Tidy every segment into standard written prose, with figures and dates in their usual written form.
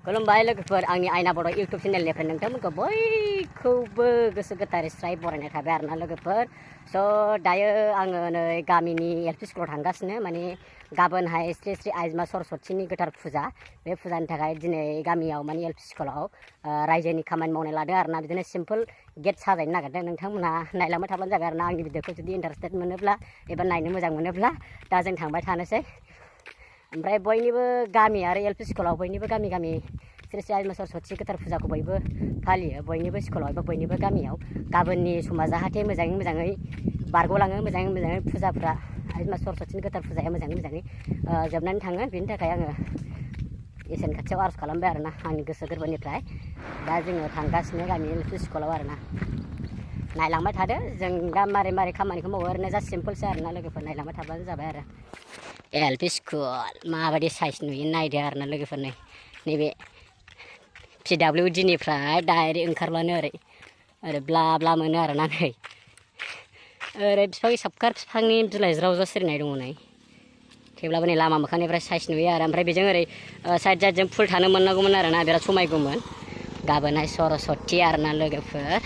खुलुमबाय लोगोफोर आंनि आइनाबोdo इउटुब चेनेलनिफ्राय नोंथांमोनखौ बयखौबो गोसो गोथारै स्राय बरायनाय थाबाय आरोना लोगोफोर स' दायो आङो नै गामिनि एलपि स्कुलाव थांगासिनो माने गाबोनहाय श्री श्री आइजमा सरस्वतीनि गोथार फुजा बे फुजानि थाखाय दिनै गामियाव माने एलपि स्कुलाव रायजोनि खामानि मावनाय लादों आरोना बिदिनो सिम्पोल गेट साजायनो नागिरदों नोंथांमोनहा नायलांबाय थाब्लानो जाबाय आरोना आंनि भिडिअखौ जुदि इन्टारेस्टेड मोनोब्ला एबा नायनो मोजां मोनोब्ला दा जों थांबाय थानोसै ओमफ्राय बयनिबो गामि आरो एलपि स्कुलाव बयनिबो गामि गामि श्री श्री आइजमा सरस्वती गोथार फुजाखौ बयबो फालियो बयनिबो स्कुलाव एबा बयनिबो गामियाव गाबोननि समा जाहाथे मोजाङै बारग'लाङो मोजाङै फुजाफ्रा आइजमा सरस्वतीनि गोथार फुजाया मोजाङै जोबनानै थाङो बेनि थाखाय आङो इसोरनि खाथियाव आरज खालामबाय आरोना आंनि गोसो गोरबोनिफ्राय दा जोङो थांगासिनो गामि एलपि स्कुलाव आरोना नायलांबाय थादो जों दा मारै खामानिखौ मावो ओरैनो जास्ट सिम्पोलसो आरोना लोगोफोर नायलांबाय थाब्लानो जाबाय आरो एलपि स्कुल माबायदि साइज नुयो नायदो आरोना लोगोफोर नैबे PWD निफ्राय डाइरेक्ट ओंखारब्लानो ओरै ब्ला ब्ला मोनो आरोना नै ओरै बिफांनि साबखार बिफांनि बिलाइ ज्राव ज्राव सिरिनाय दङ नै थेवब्लाबो नै लामा मोखांनिफ्राय साइज नुयो आरो ओमफ्राय बेजों ओरै साइड साइडजों फुल थानो मोननांगौमोन आरोना बिराद समायगौमोन गाबोनहाय सरस्वती आरोना लोगोफोर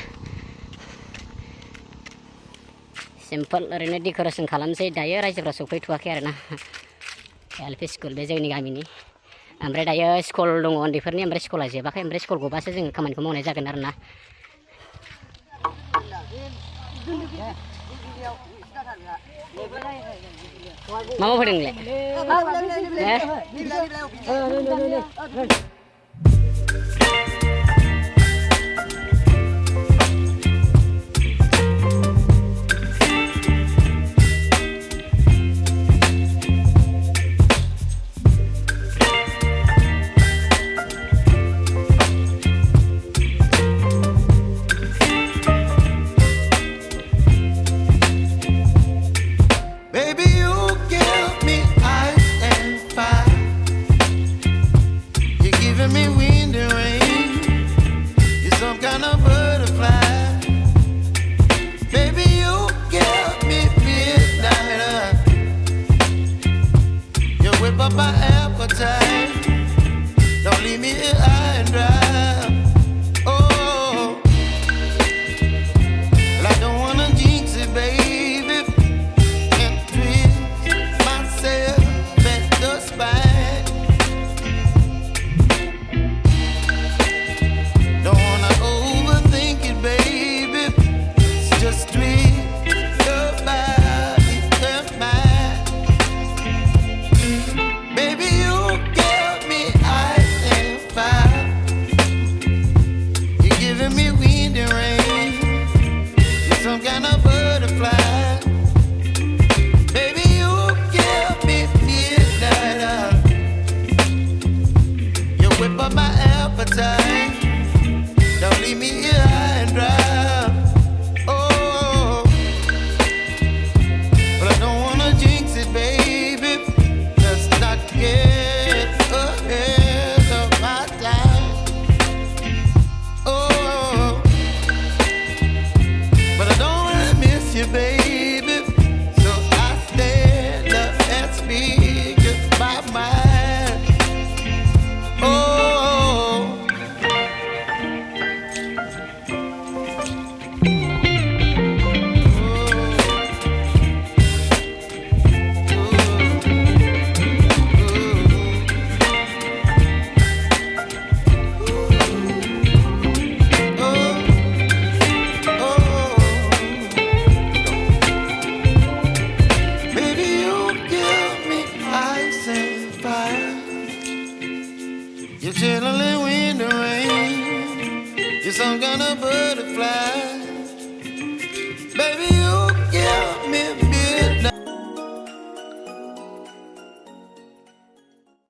सिम्पोल ओरैनो डेक'रेसन खालामसै दायो रायजोफ्रा सफैथ'वाखै आरोना एलपि स्कुल बे जोंनि गामिनि ओमफ्राय दायो स्कुल दङ उन्दैफोरनि ओमफ्राय स्कुला जोबाखै ओमफ्राय स्कुल गबासो जोङो खामानिखौ मावनाय जागोन आरोना मा मावफैदों नोंलाय You're chilling in the rain. You're some kind of butterfly.